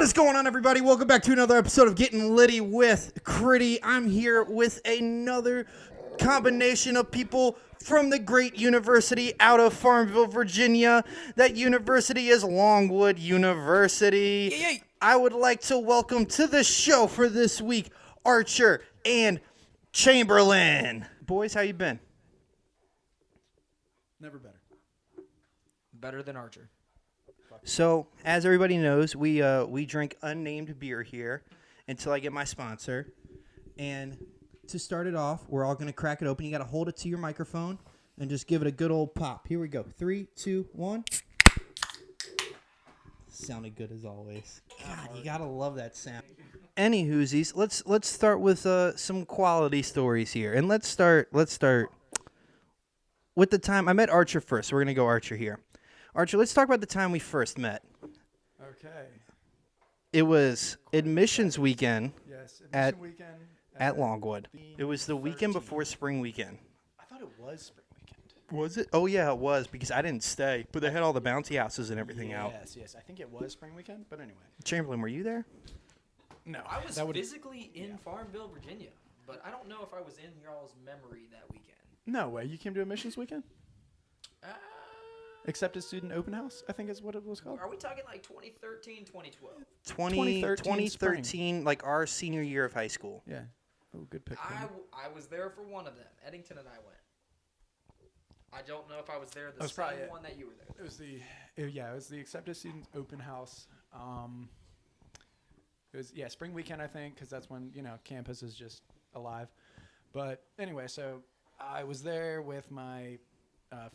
What is going on, everybody? Welcome back to another episode of Gettin Litty with Critty. I'm here with another combination of people from the great university out of Farmville, Virginia. That university is Longwood University. Yay. I would like to welcome to the show for this week Archer and Chamberlain. Boys, how you been? Never better. Better than Archer. So, as everybody knows, we drink unnamed beer here until I get my sponsor. And to start it off, we're all going to crack it open. You got to hold it to your microphone and just give it a good old pop. Here we go. 3, 2, 1. Sounded good as always. God, you got to love that sound. Any whoosies, let's start with some quality stories here. And let's start with the time I met Archer first. So we're going to go Archer here. Archer, let's talk about the time we first met. Okay. It was admissions weekend. Yes. At- Weekend at Longwood. It was the weekend before spring weekend. I thought it was spring weekend. Was it? Oh, yeah, it was because I didn't stay. But they had all the bouncy houses and everything out. Yes. I think it was spring weekend, but anyway. Chamberlain, were you there? No. I was physically in Farmville, Virginia, but I don't know if I was in y'all's memory that weekend. No way. You came to admissions weekend? Accepted student open house, I think is what it was called. Are we talking like 2013, 2012? 2013, like our senior year of high school. Yeah. Oh, good pick. I was there for one of them. Eddington and I went. I don't know if I was there the That's same probably it. one that you were there. It was the accepted student open house. It was spring weekend, I think, because that's when campus is just alive. But anyway, so I was there with my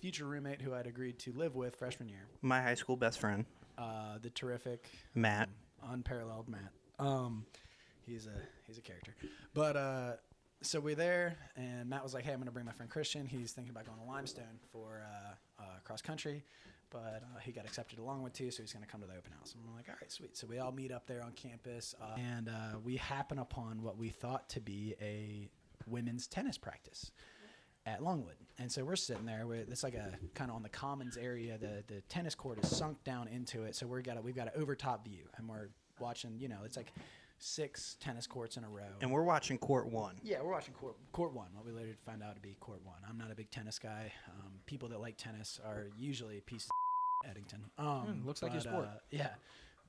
future roommate who I'd agreed to live with freshman year. My high school best friend. The terrific Matt. Unparalleled Matt. He's a character. But so we're there, and Matt was like, "Hey, I'm gonna bring my friend Christian. He's thinking about going to Limestone for cross country, but he got accepted along with too, so he's gonna come to the open house." And I'm like, "All right, sweet." So we all meet up there on campus, and we happen upon what we thought to be a women's tennis practice at Longwood. And so we're sitting there. It's like a kind of on the commons area. The tennis court is sunk down into it. So we've got an overtop view, and we're watching. It's like 6 tennis courts in a row. And we're watching court 1. Yeah, we're watching court 1. What we later found out to be court 1. I'm not a big tennis guy. People that like tennis are usually pieces of Eddington. Looks like your sport. Yeah,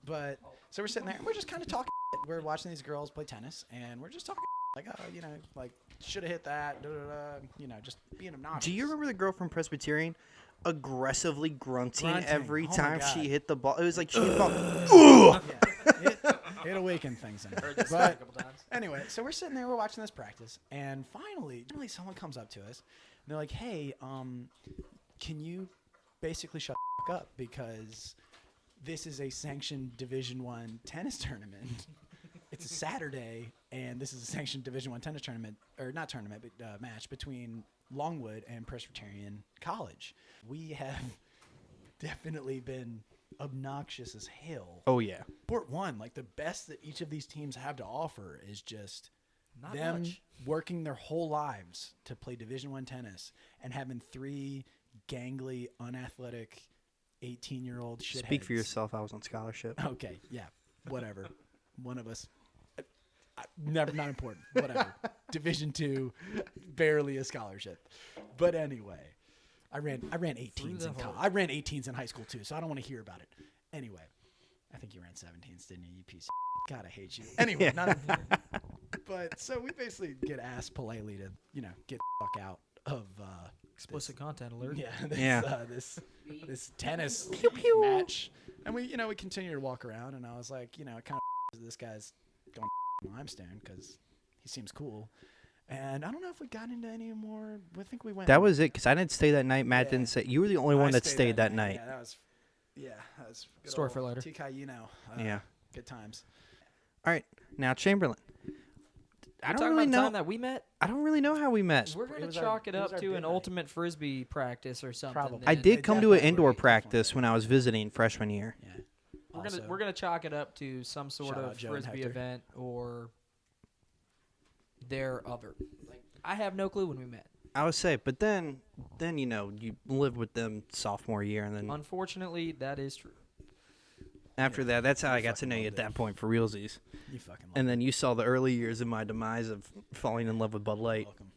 but so we're sitting there, and we're just kind of talking. We're watching these girls play tennis, and we're just talking. Like, should have hit that, just being obnoxious. Do you remember the girl from Presbyterian aggressively grunting every Oh my time God. she hit the ball? It was like she hit the ball. Yeah, it awakened things in her. Heard this But a couple times. anyway, so we're sitting there, we're watching this practice, and finally someone comes up to us, and they're like, "Hey, can you basically shut the fuck up, because this is a sanctioned Division I tennis tournament. It's a Saturday, and this is a sanctioned Division I tennis tournament, or not tournament, but match between Longwood and Presbyterian College. We have definitely been obnoxious as hell. Oh, yeah. Sport 1, like the best that each of these teams have to offer is just Not them much. working their whole lives to play Division I tennis and having 3 gangly, unathletic 18-year-old shitheads. Speak for yourself. I was on scholarship. Okay, yeah, whatever. One of us. Never, not important. Whatever. Division II, barely a scholarship. But anyway, I ran 18s in college. I ran 18s in high school too, so I don't want to hear about it. Anyway, I think you ran 17s, didn't you? You piece of God, I hate you. Anyway, not important. But so we basically get asked politely to, get the fuck out of Explicit content alert. this tennis match. And we continue to walk around, and I was like, kind of this guy's going Limestone because he seems cool. And I don't know if we got into any more. I think we went. That was it, because I didn't stay that night. Matt Yeah. didn't stay. You were the only one that stayed that night. Yeah, that was good Story old for later. TK, Yeah. Good times. All right. Now, Chamberlain. I don't Talking really about the know. time that we met. I don't really know how we met. We're going was to our- chalk it it was up our to bid an night. ultimate frisbee practice or something. Probably. I then. did come to an definitely indoor were. practice when I was visiting freshman year. Yeah. We're gonna chalk it up to some sort Shout out of Joe and frisbee Hector. event or their other. Like, I have no clue when we met. I would say, but then you lived with them sophomore year, and then Unfortunately, that is true. After Yeah. that, that's how You I got to fucking know you loved at it. that point for realsies. You fucking love And then you saw the early years of my demise of falling in love with Bud Light. Welcome.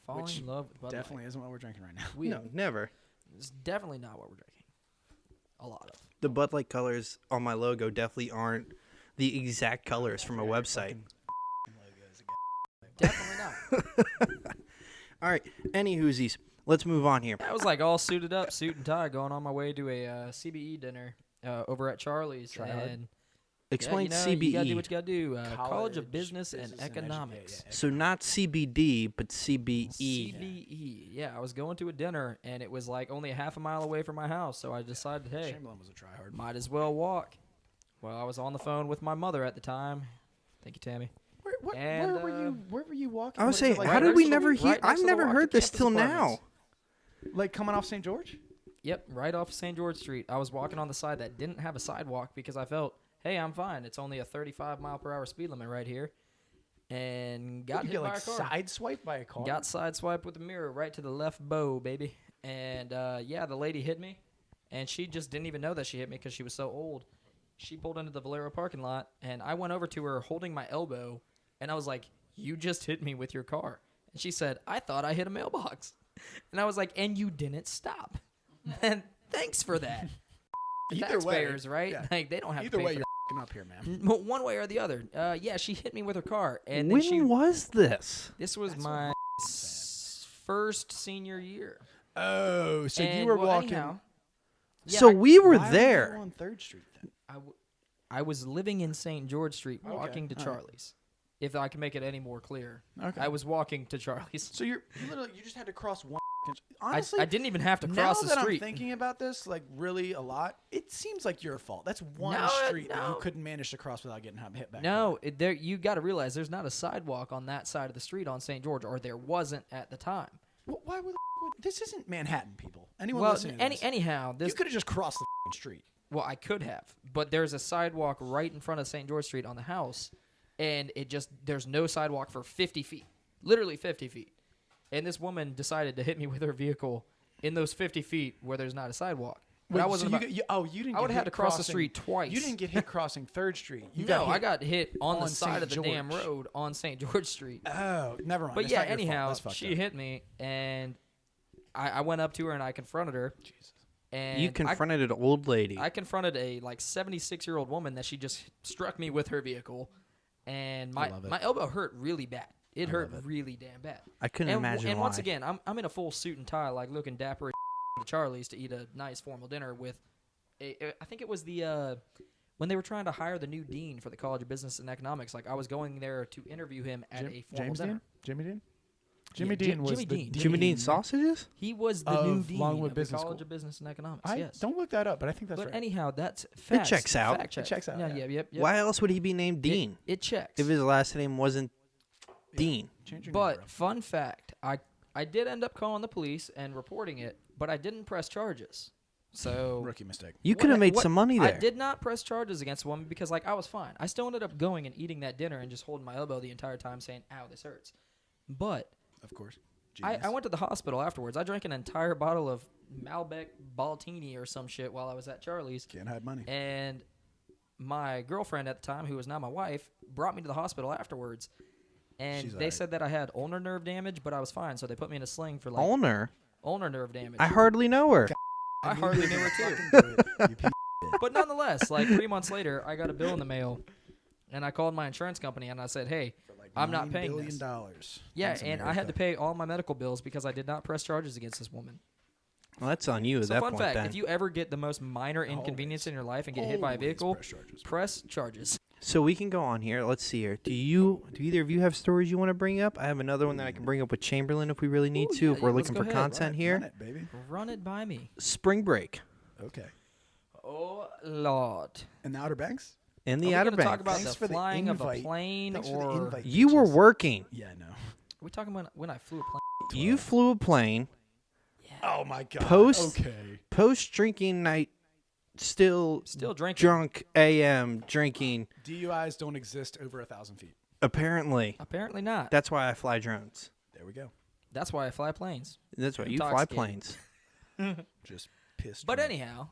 Falling Which in love with Bud Definitely isn't what we're drinking right now. Light. No, never. It's definitely not what we're drinking. A lot of. The Bud Light colors on my logo definitely aren't the exact colors from a website. Definitely not. All right, any whoosies. Let's move on here. I was like all suited up, suit and tie, going on my way to a CBE dinner over at Charlie's. Try hard. And Explain yeah, you gotta do CBE. what you gotta do. College College of Business and Business and Economics. So not CBD, but CBE. CBE. Yeah, I was going to a dinner, and it was like only a half a mile away from my house, so I decided, hey, Chamberlain was a tryhard. might as well walk. Well, I was on the phone with my mother at the time. Thank you, Tammy. And, where were you? Where were you walking? I was What is saying, it, like how right did next we to the- never hear? right next I've to the never walk heard to this till campus now. apartments. like coming off St. George? Yep, right off St. George Street. I was walking on the side that didn't have a sidewalk because I felt, hey, I'm fine. It's only a 35 mile per hour speed limit right here. And got you hit get by like a car. sideswiped by a car. Got sideswiped with a mirror right to the left bow, baby. And yeah, the lady hit me, and she just didn't even know that she hit me because she was so old. She pulled into the Valero parking lot, and I went over to her holding my elbow, and I was like, you just hit me with your car. And she said, I thought I hit a mailbox. And I was like, and you didn't stop. And thanks for that. The Either way, taxpayers, right? yeah. Like, they don't have Either to pay way, for you're f***ing up here, man. that. One way or the other. Yeah, she hit me with her car. And then When she... was this? This was That's my what first senior year. Oh, so And, you were well, walking. anyhow, yeah, So I- we were Why were there. you on 3rd Street then? I was living in St. George Street, Okay, walking to all right. Charlie's. If I can make it any more clear, Okay. I was walking to Charlie's. So you literally you just had to cross one. Honestly, I didn't even have to now cross the that street. I'm thinking about this, like really a lot, it seems like your fault. That's one No, street that you no. couldn't manage to cross without getting hit back. No, there you got to realize there's not a sidewalk on that side of the street on St. George, or there wasn't at the time. Why would this isn't Manhattan, people? Anyone Well, listening to this, anyhow, you this could have just crossed the street. well, I could have, but there's a sidewalk right in front of St. George Street on the house, and there's no sidewalk for 50 feet, literally 50 feet. And this woman decided to hit me with her vehicle in those 50 feet where there's not a sidewalk. But I wasn't. you didn't. I would get have had hit to cross the crossing- street twice. You didn't get hit crossing 3rd Street. I got hit on the on side St. of the damn George. road on St. George Street. Oh, never mind. But It's yeah, not your fault. anyhow, That's fucked she up. hit me, and I went up to her and I confronted her. Jesus. And You confronted an old lady. I confronted a like 76-year-old woman that she just struck me with her vehicle, and I love it. my elbow hurt really bad. It hurt love it. really damn bad. I couldn't imagine And why. once again, I'm in a full suit and tie, like looking dapper to Charlie's to eat a nice formal dinner with. I think it was the when they were trying to hire the new dean for the College of Business and Economics. Like I was going there to interview him at a formal James dinner. Dean? Jimmy Dean? Yeah, Jimmy Dean was Jimmy the Dean. Jimmy Dean sausages? He was the Of new dean Longwood of the Business College School. of Business and Economics. I yes. don't look that up, but I think that's But right. anyhow, that's facts. checks out. Fact check. It checks out, Yeah, yeah. yep. Why else would he be named Dean? It checks. If his last name wasn't Dean. Change your name, But bro. fun fact, I did end up calling the police and reporting it, but I didn't press charges. So Rookie mistake. You could have made some money there. I did not press charges against the woman because like I was fine. I still ended up going and eating that dinner and just holding my elbow the entire time saying, ow, this hurts. But Of course. I went to the hospital afterwards. I drank an entire bottle of Malbec Baltini or some shit while I was at Charlie's. Can't hide money. And my girlfriend at the time, who was now my wife, brought me to the hospital afterwards. And She's they alright. said that I had ulnar nerve damage, but I was fine. So they put me in a sling for like Owner? ulnar nerve damage. I hardly know her. I hardly knew her too. Fucking do it, you piece of But nonetheless, like 3 months later, I got a bill in the mail, and I called my insurance company and I said, "Hey, shit. Like I'm not $9 paying billion this." dollars. Yeah, That's and I had to America. pay all my medical bills because I did not press charges against this woman. Well, that's on you at So that fun point fact, then. if you ever get the most minor inconvenience in your life and get hit by a Always vehicle, press charges. press charges. So we can go on here. Let's see here. Do either of you have stories you want to bring up? I have another one that I can bring up with Chamberlain if we really need Ooh, to, yeah, if we're yeah, let's looking for go ahead. content Run here. it, baby. Run it by me. Spring break Okay. Oh, Lord. And the Outer Banks? in the Are we Outer gonna talk Banks. about Thanks the for the flying of a invite. plane, Thanks for the or invite. You were bitches. working. Yeah, no. are we talking about when I flew a plane? You flew a plane Oh my god. Post- Okay. post drinking night, still drinking. drunk AM drinking. DUIs don't exist over 1,000 feet. Apparently, Apparently not. that's why I fly drones. There we go. That's why I fly planes. That's why you fly Intoxicated. planes. Just pissed. But drunk. anyhow,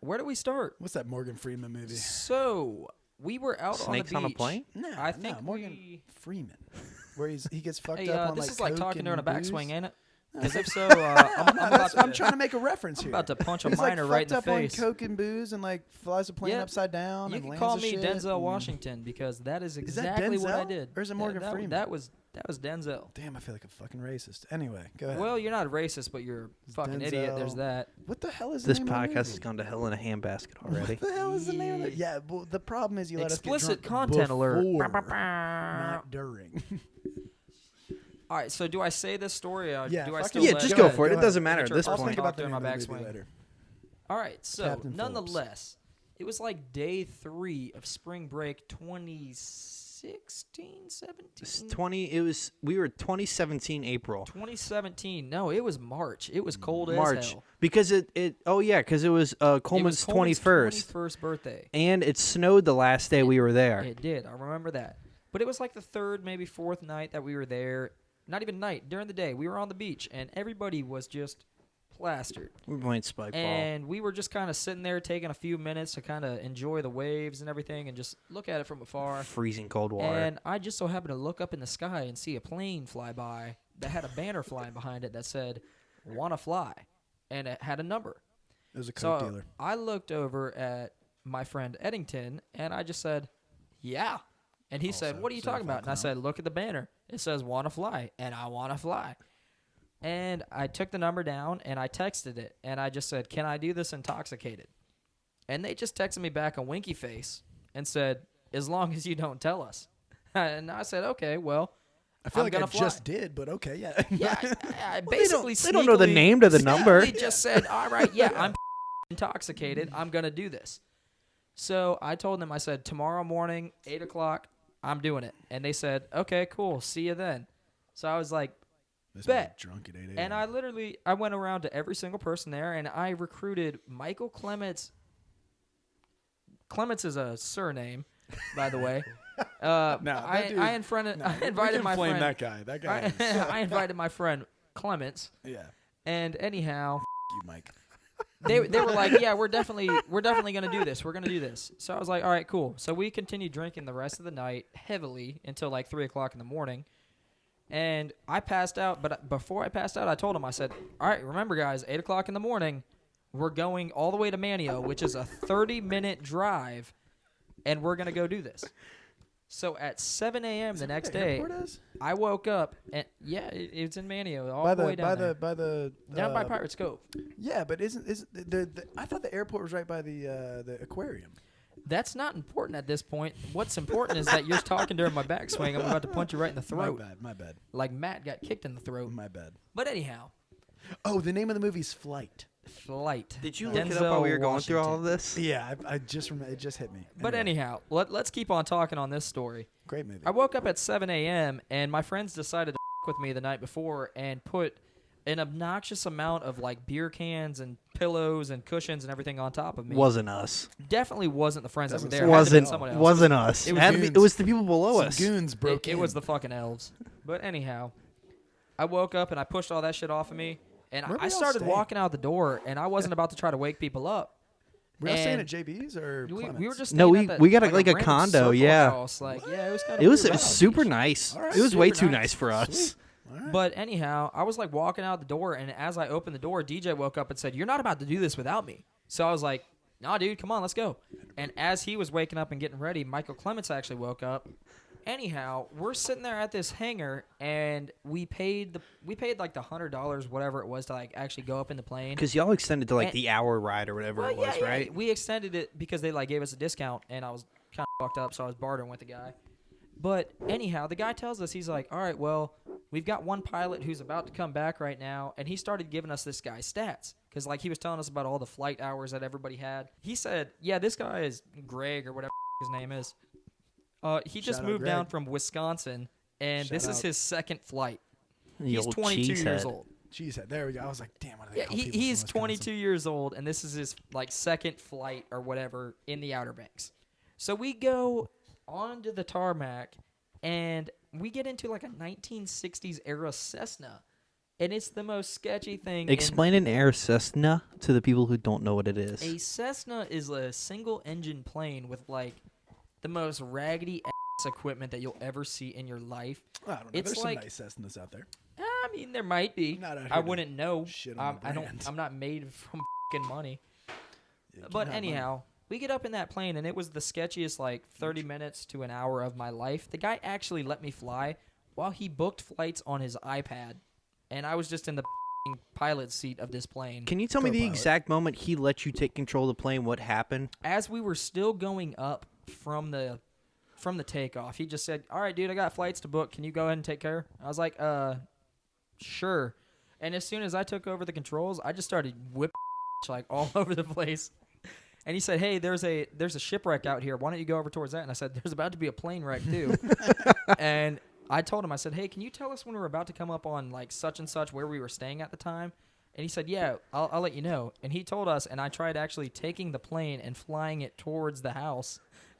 where do we start? What's that Morgan Freeman movie? So we were out Snakes on on the a plane? No, I think Morgan Freeman, where he gets fucked Hey, up on this like is like coke talking during a and booze. backswing, ain't it? No, Because if so, I'm trying to make a reference here. about to punch a He's minor like right in fucked the up face. on coke and booze and like flies a plane Yeah, upside down You and can lands call the me shit Denzel and- Washington because that is Is that exactly what I Denzel? did. Or is it Morgan Freeman? That was Denzel. Damn, I feel like a fucking racist. Anyway, go ahead. Well, you're not a racist, but you're a fucking idiot. There's Denzel. that. What the hell is This the name of the podcast movie? has gone to hell in a handbasket already. What the hell is the name of it? Yeah, well, the problem is you let Explicit us get drunk content alert. before, not during. All right, so do I say this story? Or Yeah, do I fuck still it. Yeah, let just Go go ahead, for it. go It doesn't ahead. matter at this I'll I'll think think point. about the during name my of the movie backswing. later. All right, so Captain nonetheless, it was like day 3 of spring break 2016, 17? We were 2017 April. 2017. No, it was March. It was cold as March. hell. Because because it was Coleman's 21st. 21st birthday. And it snowed the last day we were there. It did. I remember that. But it was like the 3rd, maybe 4th night that we were there. Not even night. During the day. We were on the beach, and everybody was just plastered. We were playing spike ball. And we were just kind of sitting there taking a few minutes to kind of enjoy the waves and everything and just look at it from afar. Freezing cold water. And I just so happened to look up in the sky and see a plane fly by that had a banner flying behind it that said, "Wanna fly?" And it had a number. It was a coke So dealer. I looked over at my friend Eddington, and I just said, "Yeah." And he said, Also "What are you talking about?" And I certified said, "Look at the banner. It says wanna fly, and I wanna fly." And I took the number down, and I texted it, and I just said, "Can I do this intoxicated?" And they just texted me back a winky face and said, "As long as you don't tell us." And I said, "Okay, well, I feel I'm like I gonna fly." just did, but okay, yeah. Yeah, I basically they don't know the sneakily- name to the number. They just said, "All right, yeah, I'm intoxicated. I'm gonna do this." So I told them, I said, "Tomorrow morning, 8:00, I'm doing it." And they said, "Okay, cool. See you then." So I was like, This Bet. man drunk at 8 a.m. and I went around to every single person there, and I recruited Michael Clements. Clements is a surname, by the way. that dude- I invited my friend. that guy. That guy. I invited my friend Clements, Yeah. and anyhow, You, Mike. they were like, "Yeah, we're definitely gonna do this. We're gonna do this." So I was like, "All right, cool." So we continued drinking the rest of the night heavily until like 3:00 in the morning, and I passed out. But before I passed out, I told him, I said, "All right, remember, guys, 8:00 in the morning, we're going all the way to Manio, which is a 30-minute drive, and we're gonna go do this." So at 7 a.m. the next day, I woke up and it's in Manio, all the way down there. Down by Pirate's Cove. Yeah, but isn't the I thought the airport was right by the aquarium. That's not important at this point. What's important is that you're talking during my backswing. I'm about to punch you right in the throat. My bad. Like Matt got kicked in the throat. My bad. But anyhow, Oh, the name of the movie's Flight. Flight. Did you look it up while we were going through all of Washington. this? Yeah, I just remember, it just hit me. But anyhow, let's keep on talking on this story. Great movie. I woke up at 7 a.m. and my friends decided to with me the night before and put an obnoxious amount of like beer cans and pillows and cushions and everything on top of me. Wasn't us. Definitely wasn't the friends that were Doesn't there. sound Had to been Wasn't someone else. wasn't us. It was Had to be- goons. it was the people below Some us. goons broke It in. was the fucking elves. But anyhow, I woke up and I pushed all that shit off of me, and Where we I all started staying? walking out the door, and I wasn't about to try to wake people up. Were you staying and at JB's or We Clements? were just No, staying we- at that, we got like like a random condo, circle yeah. house. Like, yeah, it was kind of It was weird. super nice. All right. It was way Super too nice. nice for us. Sweet. All right. But anyhow, I was like walking out the door, and as I opened the door, DJ woke up and said, "You're not about to do this without me." So I was like, "Nah, dude, come on, let's go." And as he was waking up and getting ready, Michael Clements actually woke up. Anyhow, we're sitting there at this hangar, and we paid like the $100, whatever it was, to like actually go up in the plane. Because y'all extended to like And- the hour ride or whatever Well, it was, yeah, right? We extended it because they like gave us a discount, and I was kind of fucked up, so I was bartering with the guy. But anyhow, the guy tells us, he's like, "All right, well, we've got one pilot who's about to come back right now," and he started giving us this guy's stats because like he was telling us about all the flight hours that everybody had. He said, "Yeah, this guy is Greg or whatever his name is. He just Shout out moved down Greg. from Wisconsin, and Shout this is out. his second flight. The He's old 22 years cheesehead. old. Cheesehead. There we go. I was like, damn, what do they Yeah, call people from he's Wisconsin? 22 years old, and this is his like second flight or whatever in the Outer Banks. So we go onto the tarmac, and we get into like a 1960s era Cessna, and it's the most sketchy thing. Explain an air Cessna to the people who don't know what it is. A Cessna is a single-engine plane with like the most raggedy ass equipment that you'll ever see in your life. I don't know. It's There's like- some nice Cessnas out there. I mean, there might be. Not out here I to wouldn't know. shit on the brand. I'm not made from fucking money. Yeah, But not anyhow, we get up in that plane, and it was the sketchiest, like, 30 minutes to an hour of my life. The guy actually let me fly while he booked flights on his iPad, and I was just in the pilot seat of this plane. Can you tell me the Co-pilot. exact moment he let you take control of the plane? What happened? As we were still going up from the takeoff, he just said, "All right, dude, I got flights to book. Can you go ahead and take care?" I was like, sure. And as soon as I took over the controls, I just started whipping like all over the place. And he said, "Hey, there's a shipwreck out here. Why don't you go over towards that?" And I said, "There's about to be a plane wreck too." And I told him, I said, "Hey, can you tell us when we're about to come up on like such and such where we were staying at the time?" And he said, "Yeah, I'll let you know." And he told us, and I tried actually taking the plane and flying it towards the house.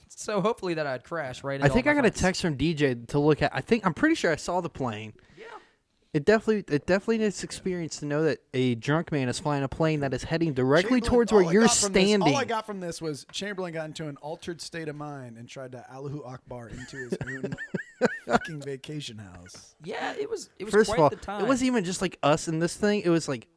So hopefully that I'd crash right. I think I got a text from DJ to look at. I'm pretty sure I saw the plane. Yeah. It definitely is experience to know that a drunk man is flying a plane that is heading directly Chamberlain, towards where all I you're got from this- standing. all I got from this was Chamberlain got into an altered state of mind and tried to Allahu Akbar into his own fucking vacation house. Yeah, it was First quite of all, the time. it wasn't even just like us in this thing. It was like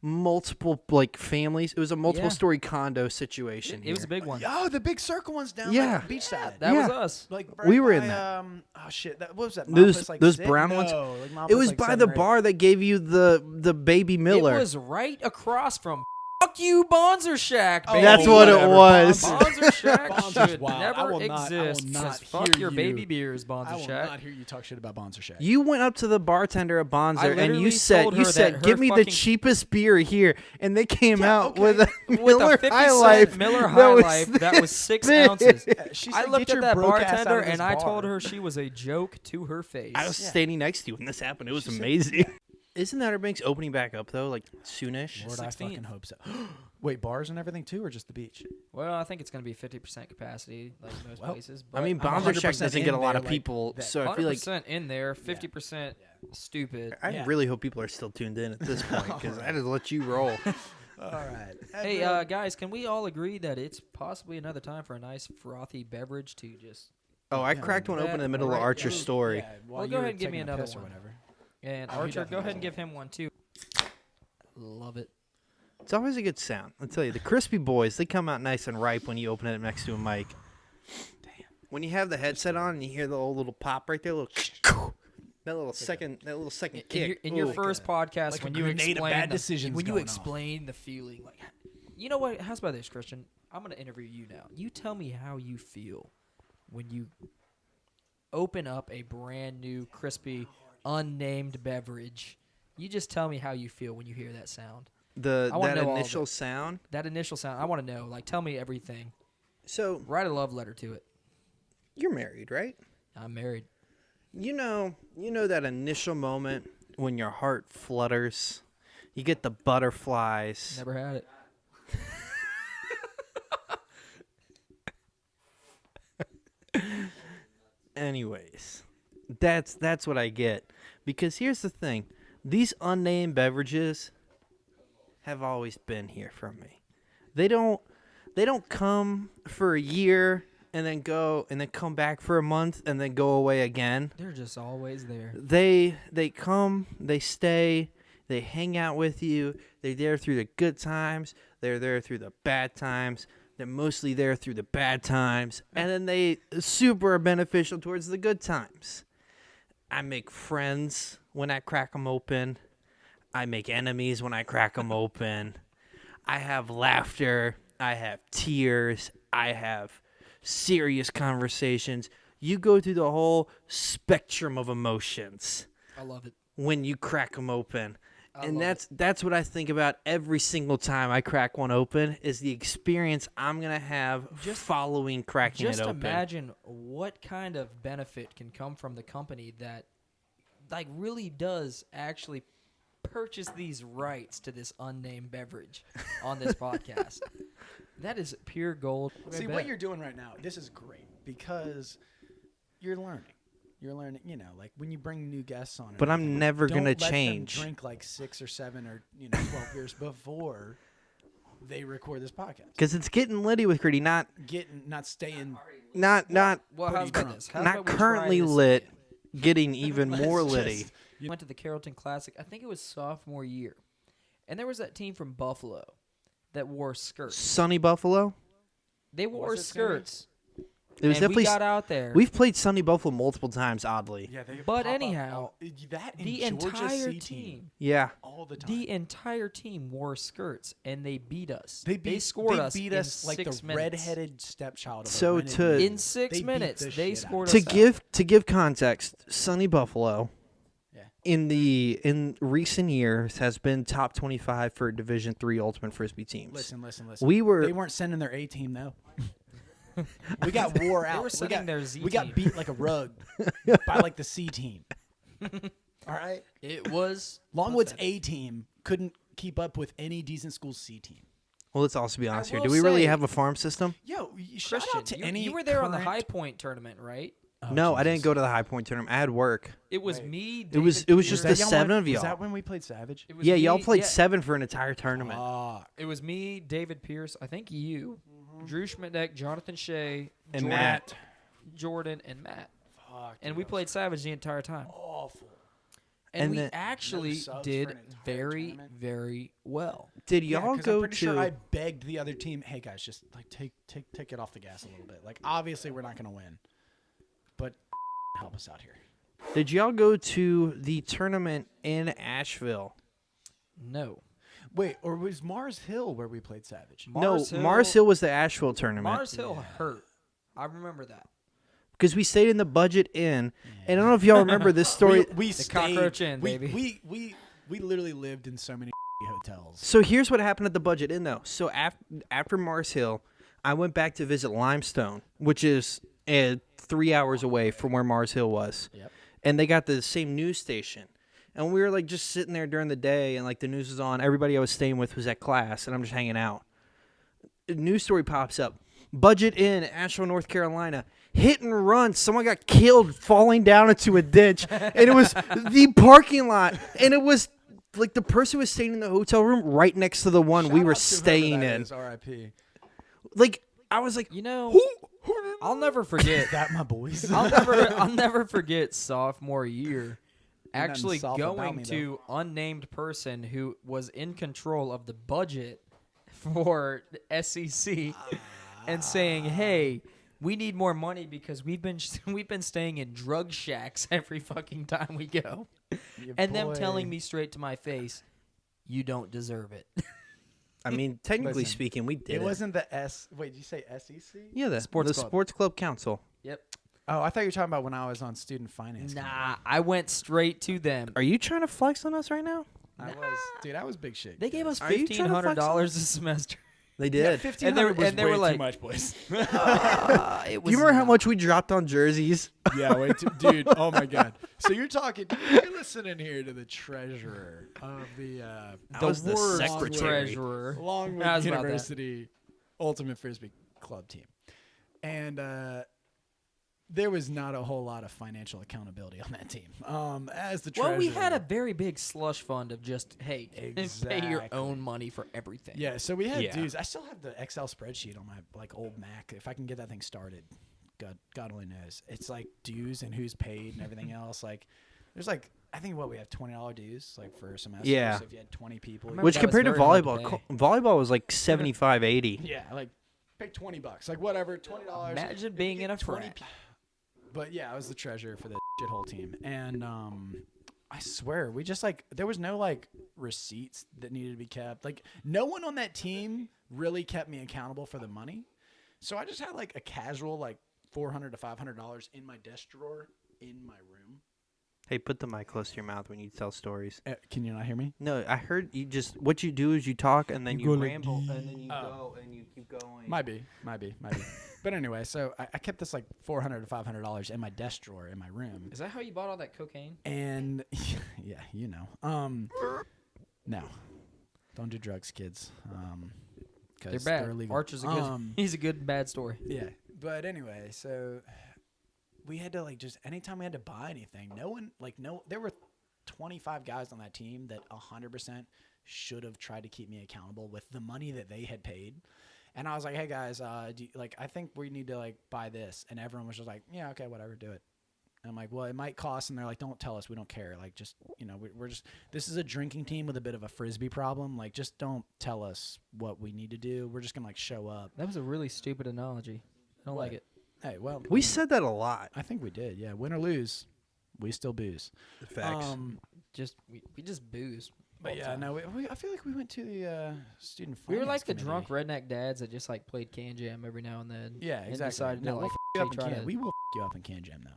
multiple like families. It was a multiple story condo situation. It was a big one. Oh, the big circle ones down Yeah. by the beachside. That was Yeah. us. Like We were by, in that. Oh shit! What was that? Those- Mile Place, like those six? brown No, ones? like Mile It Place, was like by 7 the or 8. bar that gave you the baby Miller. It was right across from Fuck You Bonzer Shack, Oh, baby. That's what it whatever. was. Bonzer Shack Bonzer's should wild. I never will not- I will exist. not 'Cause fuck hear your you. baby beers, I Bonzer will Shack. not hear you talk shit about Bonzer Shack. You went up to the bartender at Bonzer and literally you said, told her that her "Give me the fucking- cheapest beer here," and they came Yeah, out okay. with a With Miller a 50 High cent Life. Miller that High was Life that was 6 big. ounces. She I said, looked "Get at your that broke ass out bartender of this and I bar." told her she was a joke to her face. I was Yeah. standing next to you when this happened. It was She said- amazing. Isn't Outer Banks opening back up though, like soonish? Lord, I 16th. fucking hope so. Wait, bars and everything too, or just the beach? Well, I think it's going to be 50% capacity, like most Well, places. I mean, I'm Bonzer Shack 100% doesn't get a in lot there, of like, people, that so I feel like 100% in there, 50% stupid. I Yeah. really hope people are still tuned in at this point because I just let you roll. All right. Hey, guys, can we all agree that it's possibly another time for a nice frothy beverage to just... Oh, I Yeah, cracked one open in the middle of right, Archer's yeah. story. Yeah, while Well, you go were ahead and give me taking a another piss or one. whatever. And Oh, he Archer, go definitely ahead and doesn't. give him one, too. Love it. It's always a good sound. I'll tell you, the crispy boys, they come out nice and ripe when you open it next to a mic. Damn. When you have the headset on and you hear the old little pop right there, that little second kick. In your Ooh. first podcast, like a when you grenade of explain bad decisions when you going off. explain the feeling, like, you know what? How's about this, Christian? I'm gonna interview you now. You tell me how you feel when you open up a brand new, crispy, unnamed beverage. You just tell me how you feel when you hear that sound. The I wanna that know all of initial it. sound. That initial sound. I want to know. Like, tell me everything. So Write a love letter to it. you're married, right? I'm married. You know that initial moment when your heart flutters. You get the butterflies. Never had it. Anyways, that's what I get. Because here's the thing. These unnamed beverages have always been here for me. They don't come for a year and then go and then come back for a month and then go away again. They're just always there. They come, they stay, they hang out with you. They're there through the good times. They're there through the bad times. They're mostly there through the bad times. And then they super are beneficial towards the good times. I make friends when I crack them open. I make enemies when I crack them open. I have laughter. I have tears. I have serious conversations. You go through the whole spectrum of emotions I love it. when you crack them open. I And love that's what I think about every single time I crack one open is the experience I'm going to have following cracking Just it open. imagine what kind of benefit can come from the company that like really does actually purchase these rights to this unnamed beverage on this podcast. That is pure gold. See, I what bet. you're doing right now, this is great because you're learning. You're learning, like when you bring new guests on. But I'm never don't gonna let them change. drink like 6 or 7 or 12 beers before they record this podcast. Because it's getting litty with Critty, not Staying. not Well, how's Pretty about this? drunk. How's not about we try currently this lit, again? getting even more Let's litty. just- Went to the Carrollton Classic. I think it was sophomore year, and there was that team from Buffalo that wore skirts. Sunny Buffalo. They wore Was it skirts. It was and we definitely. got out there. We've played Sunny Buffalo multiple times. Oddly. Yeah, they But pop up anyhow, that in the Georgia entire C team, Yeah. all the time. the entire team wore skirts, and they beat us. They scored they us beat in us like the 6 minutes. redheaded stepchild. Of a So renegade. to- In 6 They beat minutes, the they shit out scored of us us. To give context, Sunny Buffalo. Yeah. In recent years has been top 25 for Division III Ultimate Frisbee teams. Listen. We were They weren't sending their A team though. We got wore out. were sending their Z we got team. beat like a rug by like the C team. All right. It was Longwood's pathetic. A team couldn't keep up with any decent school's C team. Well, let's also be honest here. will Do we really say- have a farm system? Yo, shout Christian. out to You, any. you were there on the current- High Point tournament, right? Oh, No, I didn't Jesus. go to the High Point tournament. I had work. It was Wait. me. It was David just Pierce. the seven of Was y'all. that when we played Savage? It was Yeah, me, y'all played yeah. 7 for an entire tournament. It was me, David Pierce, I think you, Drew Schmidtneck, Jonathan Shea, And Jordan, Matt. Jordan, and Matt. Fuck, And dude, we that played Savage the entire time. was awful. And, And we then- actually No subs for did an entire very, tournament? very well. Did Yeah, y'all 'cause go I'm pretty to? sure I begged the other team, hey guys, just like take it off the gas a little bit. Like obviously we're not gonna win, but help us out here. Did y'all go to the tournament in Asheville? No. Wait, or was Mars Hill where we played Savage? Mars no, Hill- Mars Hill was the Asheville tournament. Mars Hill hurt. I remember that. Because we stayed in the Budget Inn, and I don't know if y'all remember this story. We The stayed, Cockroach Inn, we, baby. We literally lived in so many hotels. So here's what happened at the Budget Inn, though. So after Mars Hill, I went back to visit Limestone, which is 3 hours away from where Mars Hill was. Yep. And they got the same news station. And we were like just sitting there during the day, and like the news was on. Everybody I was staying with was at class, and I'm just hanging out. A news story pops up. Budget Inn, Asheville, North Carolina. Hit and run. Someone got killed falling down into a ditch. And it was the parking lot. And it was like the person was staying in the hotel room right next to the one we were staying in. R.I.P. Like, I was like, You know, I'll never forget. That my boys. I'll never forget sophomore year. nothing Actually soft about going me, to unnamed person who was in control of the budget for the SEC and saying, "Hey, we need more money because we've been staying in drug shacks every fucking time we go." And them telling me straight to my face, "You don't deserve it." I mean, technically Listen, speaking, we did it wasn't the S. Wait, did you say SEC? Yeah, the Sports Club. Sports Club Council. Yep. Oh, I thought you were talking about when I was on student finance. Nah, I went straight to them. Are you trying to flex on us right now? I was big shit. They gave us Are you trying to flex on $1,500 a semester. They Yeah, did. 1,500 was and they were way like- too much, boys. It Do was you remember how not. much we dropped on jerseys? Yeah, wait, dude. Oh my god. So you're listening here to the treasurer of the I was the worst secretary. treasurer. Longwood I was about that. University Ultimate Frisbee Club team, and there was not a whole lot of financial accountability on that team. As the treasurer, Well, we had a very big slush fund of just, hey, pay your Exactly. own money for everything. yeah. So we had Yeah. dues. I still have the Excel spreadsheet on my old Mac. If I can get that thing started, God only knows. It's like dues and who's paid and everything else. Like there's I think we have $20 dues for a semester. Yeah. So if you had 20 people, remember Which that was compared to very hard to volleyball, pay. volleyball was like 75, 80. yeah, pay $20, whatever, $20. Imagine being in a frat. But yeah, I was the treasurer for the shithole team, and I swear we just there was no receipts that needed to be kept. No one on that team really kept me accountable for the money, so I just had a casual $400 to $500 in my desk drawer in my room. Hey, put the mic close to your mouth when you tell stories. Can you not hear me? No, I heard you just, what you do is you talk and then You you go like ramble this. and then you Oh. go and you keep going. Might be. But anyway, so I kept this $400 to $500 in my desk drawer in my room. Is that how you bought all that cocaine? And yeah, no, don't do drugs, kids. They're 'Cause bad. illegal. Archer's a good. He's a good bad story. Yeah, but anyway, so we had to like just anytime we had to buy anything, there were 25 guys on that team that 100% should have tried to keep me accountable with the money that they had paid. And I was like, hey guys, I think we need to like buy this. And everyone was just like, yeah, okay, whatever, do it. And I'm like, well, it might cost. And they're like, don't tell us. We don't care. Like, just, we're just, this is a drinking team with a bit of a Frisbee problem. Like, just don't tell us what we need to do. We're just going to like show up. That was a really stupid analogy. I don't like it. Hey, well. We said that a lot. I think we did. Yeah. Win or lose, we still booze. Facts. We just booze. But yeah, no, I feel like we went to the student finance We were like the committee. drunk redneck dads that just like played Can Jam every now and then. Yeah, and exactly. decided No, to, we'll like, f you up in try Can. to- We will f you up in Can Jam, though.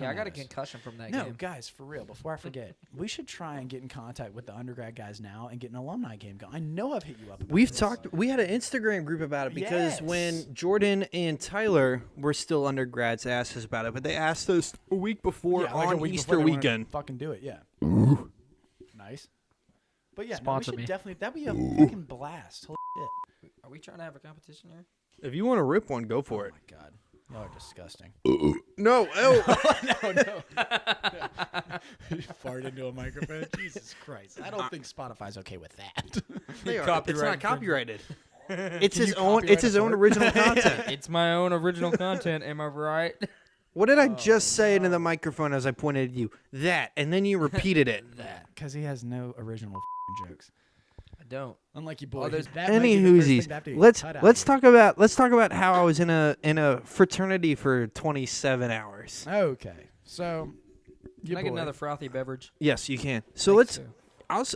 Yeah, I got a Come on, concussion from that No, game. guys, for real, before I forget, we should try and get in contact with the undergrad guys now and get an alumni game going. I know I've hit you up about We've this. talked. We had an Instagram group about it because Yes. when Jordan and Tyler were still undergrads, they asked us about it. But they asked us a week before Yeah, like a on week Easter before they wanna weekend. Fucking do it, yeah. Nice. But yeah, Sponsor we should me. definitely. That'd be a fucking blast. Holy shit. Are we trying to have a competition here? If you want to rip one, go for Oh it. my god, y'all are disgusting. No, oh. No. You fart into a microphone. Jesus Christ! I don't think Spotify's okay with that. They are. It's Copyright not copyrighted. It's his you own. copyright It's his a own fart? original content. It's my own original content. Am I right? What did I just say into the microphone as I pointed at you? That, and then you repeated it. That because he has no original jokes. I don't. Unlike you boys. there's- That might Any be the first thing hoosies. to have to Let's cut out let's of talk about how I was in a fraternity for 27 hours. it. Okay, so Can I get another frothy beverage? Yes, you can. So Thanks, let's. sir.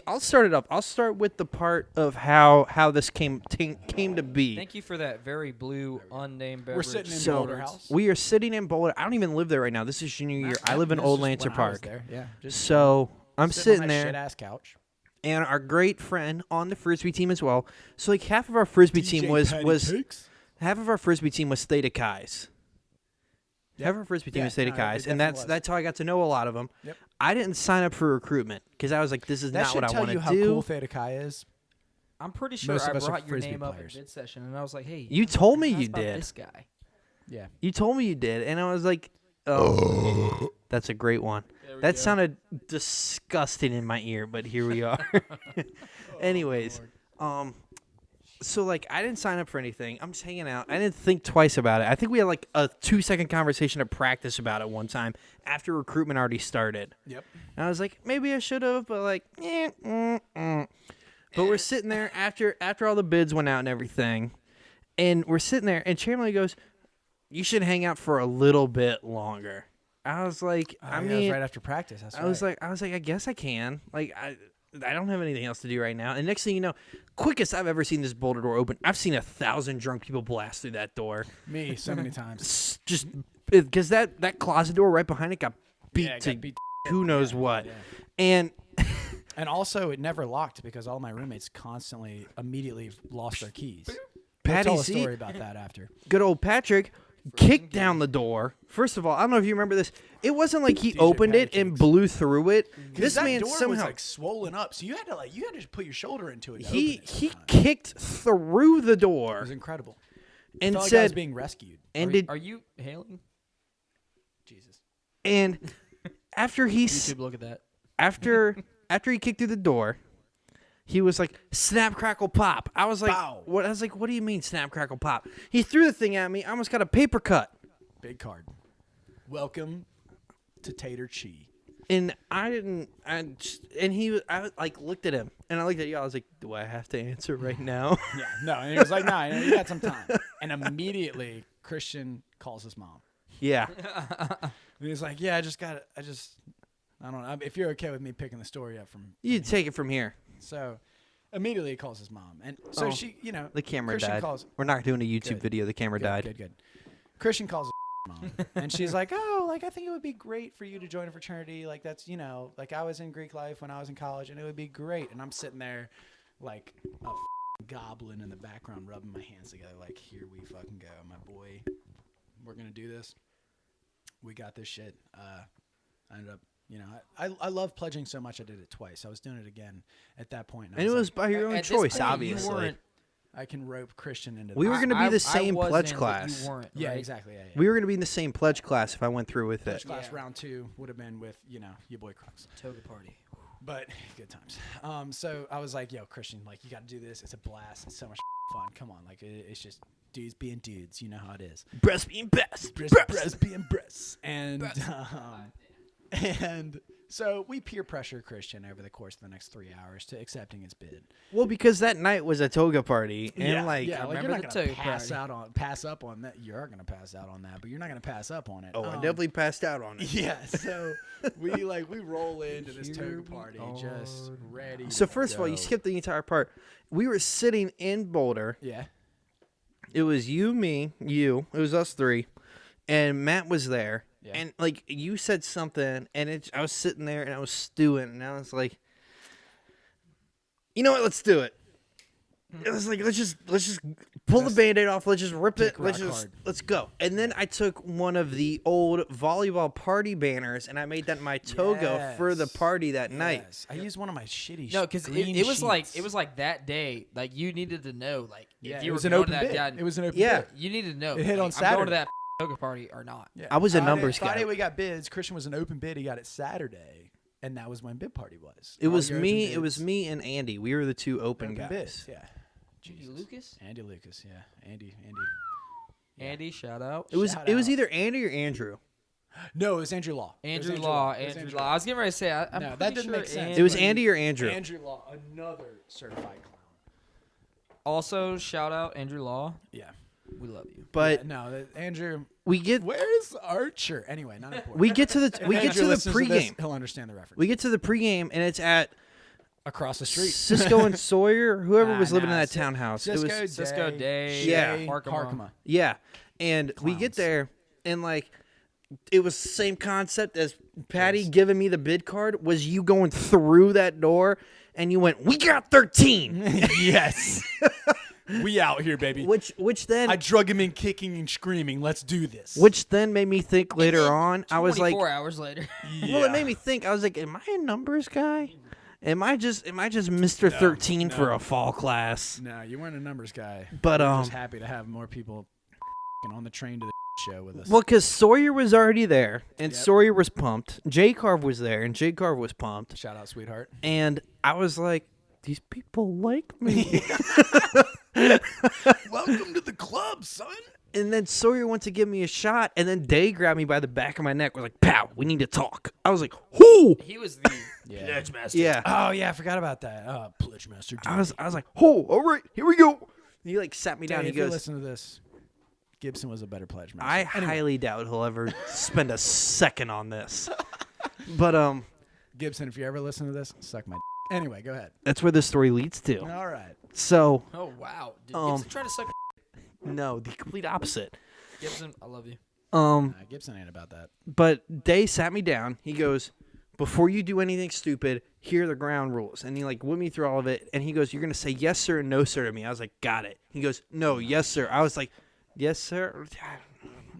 I'll start it up. I'll start with the part of how this came to be. Thank you for that very blue unnamed beverage. We're sitting in So- Boulder House. We are sitting in Boulder. I don't even live there right now. This is junior year. I live in Old Lancer Park. There. Yeah, just So I'm sitting on that there, shit ass couch. and our great friend on the frisbee team as well. So like half of our frisbee team was half of our frisbee team was Theta Chi's. Half of our frisbee team Yeah, was Theta no, it Chi's, and definitely was. that's how I got to know a lot of them. Yep. I didn't sign up for recruitment because I was like, this is That not should what I tell want you to how do. cool Theta Chi is. I'm pretty sure Most I of us are brought your Frisbee name up players. at bid session, and I was like, "Hey, You told me ask you about did. This guy." Yeah. You told me you did, and I was like, oh, that's a great one. That sounded disgusting in my ear, but here we are. Anyways, so like I didn't sign up for anything. I'm just hanging out. I didn't think twice about it. I think we had like a 2-second conversation of practice about it one time after recruitment already started. Yep. And I was like, maybe I should have, but like, But we're sitting there after all the bids went out and everything, and we're sitting there, and Chamberlain goes, "You should hang out for a little bit longer." I was like, Oh, I yeah, it was mean, right after practice. That's I was like, I guess I can. Like, I don't have anything else to do right now. And next thing you know, quickest I've ever seen this Boulder door open. I've seen 1,000 drunk people blast through that door. me so many times. Just because that closet door right behind it got beat Yeah, it to got beat who knows what. yeah. And And also, it never locked because all my roommates constantly immediately lost their keys. We'll Patty tell a C, story about that after. good old Patrick, kicked down the door. First of all, I don't know if you remember this. It wasn't like he DJ opened it Patty and kicks. blew through it. This that man door was somehow like swollen up, so you had to just put your shoulder into it. to he open it he sometimes. kicked through the It door was incredible. and Felt like I was said being rescued. and are, did are you hailing? Jesus. and after he s- YouTube, look at that. after he kicked through the door, he was like, snap, crackle, pop. I was like, Bow. what? I was like, what do you mean, snap, crackle, pop? He threw the thing at me. I almost got a paper cut. Big card. Welcome to Tater Chi. And I didn't, I like looked at him, and I looked at you. I was like, do I have to answer right now? Yeah, no, and he was like, "Nah, you got some time." And immediately, Christian calls his mom. Yeah. And he's like, "Yeah, I don't know if you're okay with me picking the story up from." You take it from here. So, immediately he calls his mom, and so Oh, she, The camera Christian died. calls. We're not doing a YouTube Good. video. The camera died. Good. Christian calls his mom, and she's like, "Oh, like I think it would be great for you to join a fraternity. Like that's like I was in Greek life when I was in college, and it would be great." And I'm sitting there, like a goblin in the background, rubbing my hands together, like, "Here we fucking go, my boy. We're gonna do this. We got this shit." I ended up, I love pledging so much. I did it twice. I was doing it again at that point. And it was like, by your own At this choice, point, obviously. You weren't I can rope Christian into. We this. were going to be the I same was pledge in, but class. You weren't. Yeah, right? exactly. Yeah, yeah. We were going to be in the same pledge class if I went through with Pledge it. class Yeah. round 2 would have been with your boy Crux. Toga party. But good times. So I was like, yo, Christian, like you got to do this. It's a blast. It's so much fun. Come on, like it's just dudes being dudes. You know how it is. Breast being best. Breasts being breasts. And and so we peer pressure Christian over the course of the next 3 hours to accepting his bid. Well, because that night was a toga party, and like, yeah, like you're remember not the gonna toga pass up on that. You are gonna pass out on that, but you're not gonna pass up on it. I definitely passed out on it. Yeah, so we roll into this toga party just ready. So to first of all, you go. skipped the entire part. We were sitting in Boulder. Yeah. It was you, me, you. It was us 3, and Matt was there. Yeah. And like you said something, and I was sitting there and I was stewing, and I was like, you know what? Let's do it. It was like let's just pull the Band-Aid off. Let's just rip it. Let's go. And then I took one of the old volleyball party banners and I made that my toga for the party that night. Yes. I used one of my shitty. No, because green it was like sheets. that day. Like you needed to know, like Yeah, if it you were was an going open to that bid. guy, It was an open Yeah. bid. you needed to know. It hit on like, I'm going to Saturday. that toga party or not. Yeah. I was a numbers guy. Friday we got bids. Christian was an open bid. He got it Saturday, and that was when bid party was. It All was your me. open It was bids. me and Andy. We were the 2 open Open guys. bids. Yeah. Lucas, Andy Lucas. Yeah. Andy. Andy, shout out. It was Shout it was out. either Andy or Andrew. No, it was Andrew Law. It was Andrew Law. It was Andrew Law. I was getting ready to say, I'm No, that pretty didn't sure make sense. It was But Andy or Andrew. Andrew Law, another certified clown. Also, shout out Andrew Law. Yeah. We love you. But Yeah, no, Andrew. we get Where's Archer? Anyway, not important. we get to the If we get Andrew to the listens this, pregame. he'll understand the reference. We get to the pregame and it's at Across the street. Cisco and Sawyer, whoever was living in that Cisco- townhouse. It was Cisco Day. Yeah. Harkema. yeah, and we get Clowns. there and like it was the same concept as Patty Yes. giving me the bid card. Was you going through that door and you went, "We got 13," Yes. We out here, baby. which then I drug him in kicking and screaming. Let's do this. which then made me think later on. I was like, 24 hours later. well, it made me think. I was like, "Am I a numbers guy? Am I just Mr. 13 for a fall class?" No, you weren't a numbers guy. But We're just happy to have more people on the train to the show with us. well, because Sawyer was already there, and Yep. Sawyer was pumped. J Carve was there, and J Carve was pumped. Shout out, sweetheart. And I was like, these people like me. Welcome to the club, son. And then Sawyer went to give me a shot, and then Day grabbed me by the back of my neck. Was like, "Pow, we need to talk." I was like, "Whoo!" He was the Yeah. pledge master. Yeah. Oh yeah, I forgot about that. Pledge master. I was like, "Oh, all right, here we go." And he like sat me down. Danny, He if you goes, listen to this, Gibson was a better pledge master. "I highly doubt he'll ever spend a second on this." But Gibson, if you ever listen to this, suck my. Anyway, go ahead. that's where the story leads to. All right. So Oh wow. Did Um, Gibson try to suck? no, the complete opposite. Gibson, I love you. Gibson ain't about that. But Day sat me down. He goes, "Before you do anything stupid, here are the ground rules." And he like went me through all of it. And he goes, "You're gonna say yes sir and no sir to me." I was like, "Got it." He goes, "No, yes sir." I was like, "Yes sir."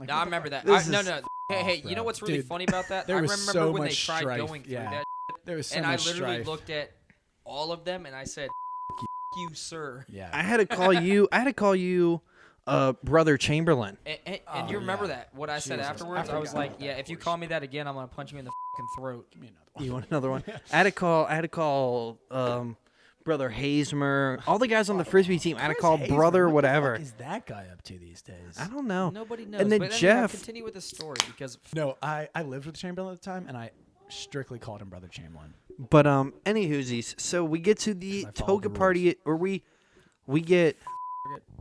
Like, No, I remember that. This No, is- no. Hey, you know bro. what's really Dude, funny about that? there I was remember so when they much tried strife. going through Yeah. that, There was so and I much literally strife. looked at all of them and I said, "You, sir." Yeah. I had to call you. I had to call you, brother Chamberlain. And you remember that? What I said Jesus, afterwards? I I was forgot like, about "Yeah, that if you portion. call me that again, I'm gonna punch you in the fucking throat." Give me another one. You want another one? I had to call brother Hazemer. All the guys on the frisbee team. I had to call Chris brother Hazeman, whatever. What the fuck is that guy up to these days? I don't know. Nobody knows. And then but Jeff. continue with the story because No, I lived with Chamberlain at the time, and I strictly called him Brother Chamberlain. But any whoosies. So we get to the 'Cause I followed toga the party, or we get.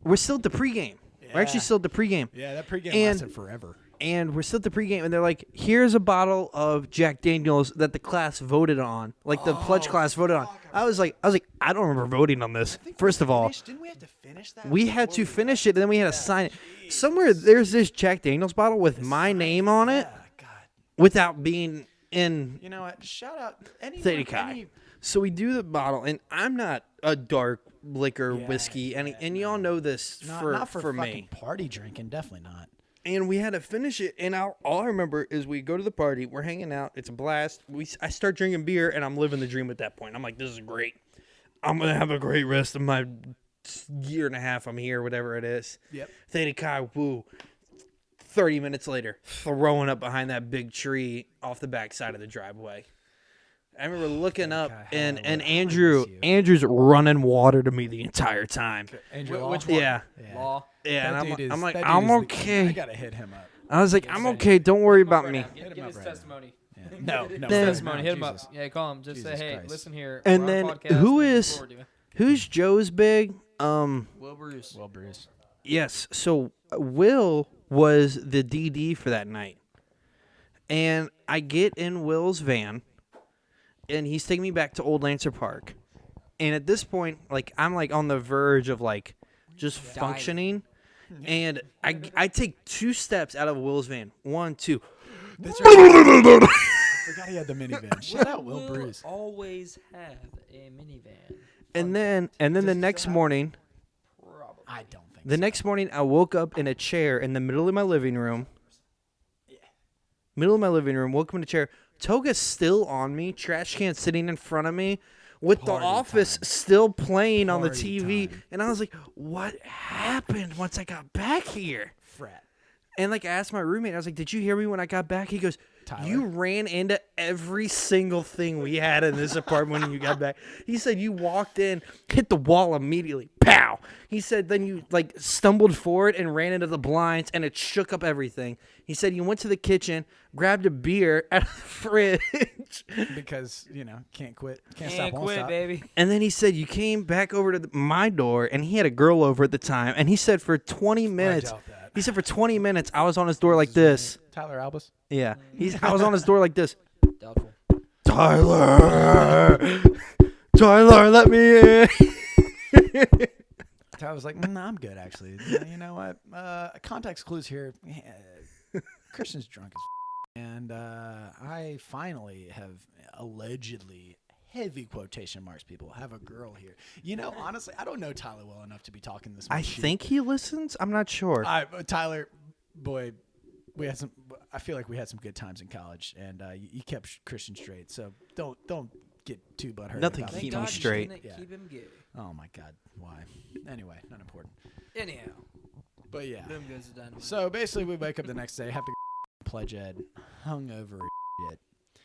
We're still at the pregame. We're actually Yeah. still at the pregame. Yeah, that pregame And- lasted forever. And we're still at the pregame, and they're like, "Here's a bottle of Jack Daniels that the class voted on, like the pledge class voted on." I was like, I don't remember voting on this. First of all, Didn't we have to finish that? we had to finish it, and then we had to sign it. Somewhere there's this Jack Daniels bottle with my name on it, Yeah, God. without being in You know what? Shout out anyone. Theta Chi. So we do the bottle, and I'm not a dark liquor whiskey, and y'all know this Not for fucking me. party drinking. Definitely not. And we had to finish it. And all I remember is we go to the party. We're hanging out. It's a blast. I start drinking beer, and I'm living the dream at that point. I'm like, this is great. I'm going to have a great rest of my year and a half I'm here, whatever it is. Yep. Theta Chi, woo. 30 minutes later, throwing up behind that big tree off the backside of the driveway. I remember looking up, and Andrew's running water to me the entire time. Andrew, Which one? Yeah. Law. Yeah, That and dude I'm like, that dude I'm is the okay. king. I gotta hit him up. I was like, I'm okay. Don't worry about me. Get him his up right testimony. Yeah. No, Then- Testimony. Hit him Jesus. up. Yeah, call him. Just Jesus say, hey, Christ. listen here. And we're on a then podcast, who looking is- forward to it. Who's Joe's big? Will Bruce. Well, Bruce. Yes. So Will was the DD for that night. And I get in Will's van, and he's taking me back to Old Lancer Park. And at this point, like, I'm like on the verge of like just functioning. And I take 2 steps out of Will's van. 1, 2. That's right. I forgot he had the minivan. Shout out Will Bruce. Always have a minivan. And then the next morning, Probably. I don't think the so. next morning I woke up in a chair in the middle of my living room. Middle of my living room, woke up in a chair. Toga's still on me, trash can sitting in front of me, with Party The Office time. still playing on the Party TV. time. And I was like, what happened once I got back here? Frat. And like I asked my roommate, I was like, did you hear me when I got back? He goes, Tyler? you ran into every single thing we had in this apartment when you got back. He said you walked in, hit the wall immediately. Pow! He said then you like stumbled forward and ran into the blinds and it shook up everything. He said you went to the kitchen, grabbed a beer out of the fridge. Because, can't quit. Can't Can't stop, won't quit, stop. baby. And then he said you came back over to my door and he had a girl over at the time. And he said for 20 minutes, doubt that. he said for 20 minutes I was on his door like this. Tyler Albus. Yeah. I was on his door like this. Doubtful. Tyler, let me in. Tyler was like, I'm good, actually. You know what? Context clues here. Christian's drunk as and I finally have allegedly, heavy quotation marks, people, have a girl here. Honestly, I don't know Tyler well enough to be talking this much I shit. think he listens. I'm not sure. Tyler, boy, I feel like we had some good times in college, and you kept Christian straight. So don't get too butthurt. Nothing about keep it. me God, straight. you didn't keep him gay. Oh my God, why? Anyway, not important. Anyhow, But yeah. boom goes the dynamite. So basically, we wake up the next day, have to go pledge ed, hungover as shit,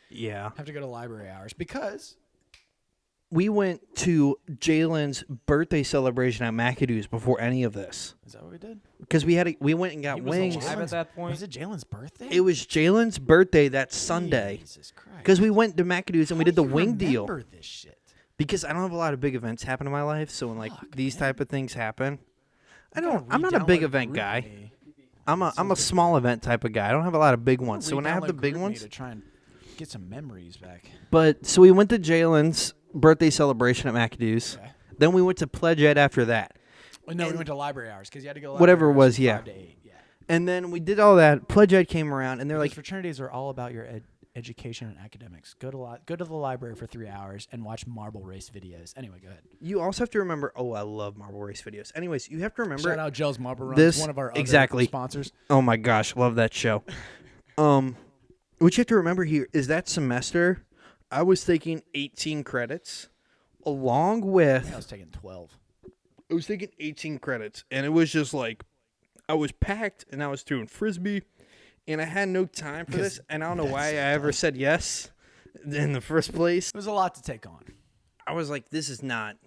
Yeah. have to go to library hours because We went to Jalen's birthday celebration at McAdoo's before any of this. is that what we did? Because we went and got He was wings. alive at that point. Was it Jalen's birthday? It was Jalen's birthday that Sunday. Jesus Christ! Because we went to McAdoo's and we did the wing deal. Remember this shit? Because I don't have a lot of big events happen in my life, so when like Fuck, these man. type of things happen, I gotta I'm not a big re-download event guy. GroupMe. I'm a small event type of guy. I don't have a lot of big ones. So when I have the Re-download big GroupMe ones, to try and get some memories back. but so we went to Jalen's birthday celebration at McAdoo's. Okay. Then we went to Pledge Ed after that. Oh, no, we And- went to library hours because you had to go. Whatever it library hours was, from yeah. 5 to 8, yeah. And then we did all that. Pledge Ed came around, and they're Because like, fraternities are all about your education and academics. Go to the library for 3 hours and watch marble race videos. Anyway, go ahead. you also have to remember. Oh, I love marble race videos. Anyways, you have to remember. Shout out Gels Marble Runs, this- one of our exactly. other sponsors. Oh my gosh, love that show. What you have to remember here is that semester, I was taking 18 credits, along I think I with was taking 12. I was taking 18 credits, and it was just like I was packed, and I was doing frisbee, and I had no time for this, and I don't know why I ever said yes in the first place. It was a lot to take on. I was like, this is not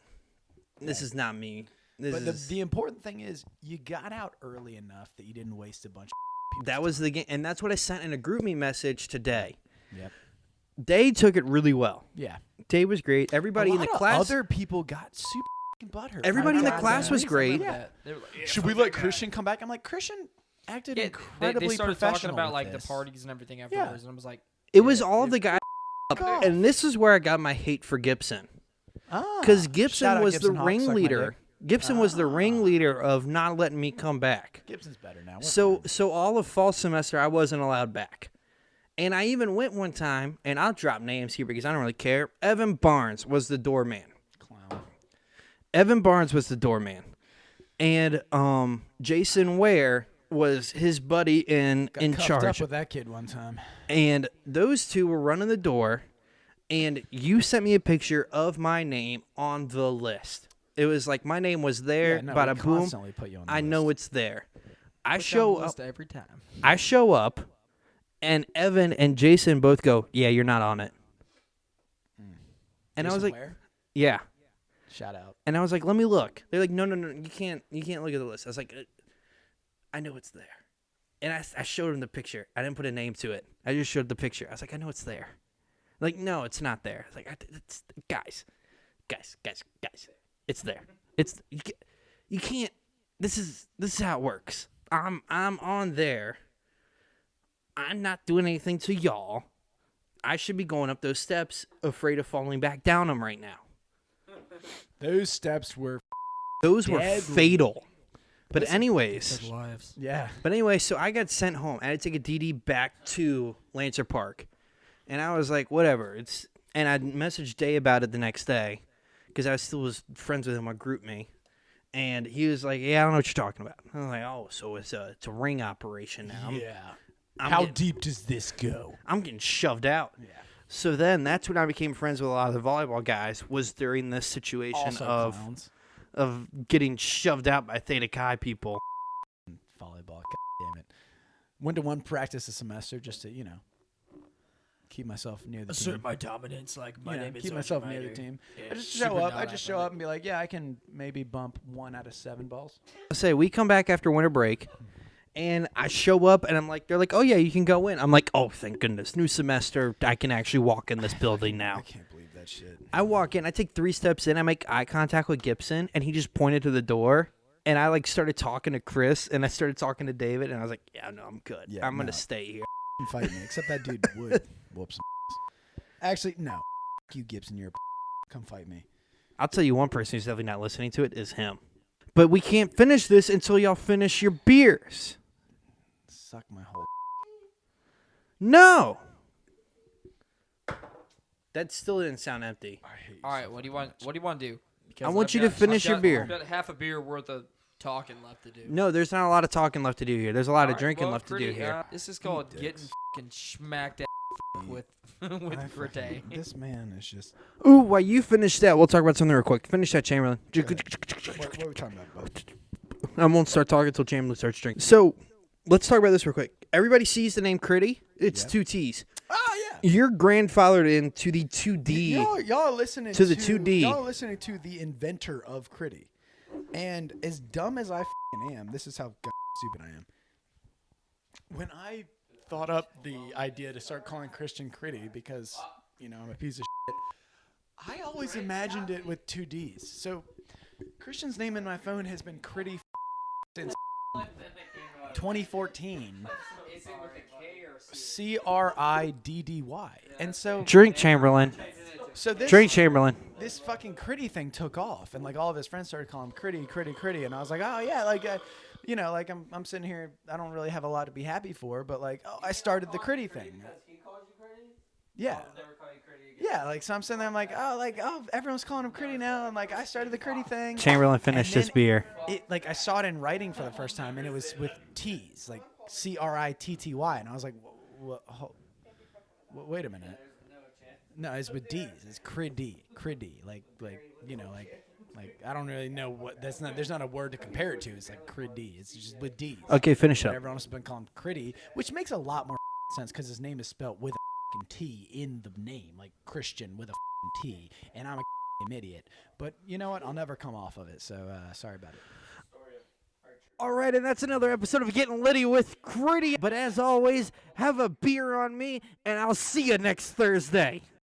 me. This But is the important thing is you got out early enough that you didn't waste a bunch of that was the game, and that's what I sent in a group me message today. Yep. They took it really well. Yeah. Day was great. Everybody in the class. Other people got super butthurt. Everybody in the I class got was that. great. Yeah. They were like, yeah, Should fuck we that let guy. Christian come back? I'm like, Christian acted Yeah, incredibly they started professional talking about with like this. the parties and everything afterwards, and I was like, It was yeah, all it- the guys. off. And this is where I got my hate for Gibson. Ah, Because shout Gibson out was Gibson the Hawks, suck my ringleader. dick. Gibson was the ringleader of not letting me come back. Gibson's better now. We're So fine. all of fall semester, I wasn't allowed back. And I even went one time, and I'll drop names here because I don't really care. Evan Barnes was the doorman. Clown. Evan Barnes was the doorman. And Jason Ware was his buddy in Cuffed charge. up with that kid one time. And those two were running the door, and you sent me a picture of my name on the list. It was like my name was there. Yeah, no, Bada we boom. constantly put you on the I know list. it's there. I Put you on show the up. list every time. I show up, and Evan and Jason both go, "Yeah, you're not on it." And I was Jason like, Ware? "Yeah." Shout out. And I was like, "Let me look." They're like, "No, you can't look at the list." I was like, "I know it's there." And I showed them the picture. I didn't put a name to it. I just showed the picture. I was like, "I know it's there." Like, no, it's not there. I was like, guys, it's there. It's you can't. This is how it works. I'm on there. I'm not doing anything to y'all. I should be going up those steps, afraid of falling back down them right now. Those steps were Those were deadly. fatal. But Listen, anyways, lives. yeah. But anyway, so I got sent home. I had to take a DD back to Lancer Park. And I was like, whatever. And I messaged Day about it the next day because I still was friends with him on GroupMe. And he was like, yeah, I don't know what you're talking about. I was like, oh, so it's a ring operation now. How deep does this go? I'm getting shoved out. Yeah. So then that's when I became friends with a lot of the volleyball guys, was during this situation Also clowns. of getting shoved out by Theta Chi people. Volleyball, damn it. Went to one practice a semester just to, keep myself near the team. my dominance, like Keep myself near the team. Yeah, I just super show up. I not just show athletic. up and be like, yeah, I can maybe bump 1 out of 7 balls. I say we come back after winter break, and I show up, and I'm like, they're like, oh yeah, you can go in. I'm like, oh thank goodness, new semester, I can actually walk in this building I now. can't believe that shit. I walk in, I take 3 steps in, I make eye contact with Gibson, and he just pointed to the door, and I like started talking to Chris, and I started talking to David, and I was like, yeah, no, I'm good. Yeah, I'm gonna no. stay here. Fight me, except that dude would whoop some ass. Actually, no. You, Gibson, you're a come fight me. I'll tell you one person who's definitely not listening to it is him. But we can't finish this until y'all finish your beers. Suck my whole. No. That still didn't sound empty. I hate you. All right, what do you want? What do you want to do? Because I want you to finish your beer. I've got half a beer worth of talking left to do. No, there's not a lot of talking left to do here. There's a lot All of right, drinking well, left to do Critty, here. This is called dicks. getting fucking smacked at with Critty. This man is just. Ooh, while you finish that, we'll talk about something real quick. Finish that, Chamberlain. What are we talking about, bud? I won't start talking until Chamberlain starts drinking. So, let's talk about this real quick. Everybody sees the name Critty. It's Yeah. 2 T's. Oh yeah. You're grandfathered into the 2D. Y'all are listening To the 2D. Y'all are listening to the inventor of Critty. And as dumb as I f***ing am, this is how stupid I am. When I thought up the idea to start calling Christian Critty because, I'm a piece of shit, I always imagined it with 2 Ds. So Christian's name in my phone has been Critty since 2014. Is it with a K or Criddy. And so Drink, Chamberlain. this Drink, Chamberlain. this fucking Critty thing took off, and like all of his friends started calling him Critty, and I was like, oh yeah, like like I'm sitting here, I don't really have a lot to be happy for, but like, I started the Critty thing. Yeah. Yeah, like so I'm sitting there, I'm like, oh, everyone's calling him Critty now, and like I started the Critty thing. Chamberlain, finish And this then beer. I saw it in writing for the first time, and it was with T's, like Critty, and I was like, wait a minute. No, it's with D's. It's Critty, like I don't really know what that's not. There's not a word to compare it to. It's like Critty. It's just with D's. Okay, finish But up. everyone else has been calling him Critty, which makes a lot more sense because his name is spelled with a T in the name, like Christian with a T, and I'm a idiot. But you know what? I'll never come off of it. So sorry about it. All right, and that's another episode of Getting Litty with Critty. But as always, have a beer on me, and I'll see you next Thursday.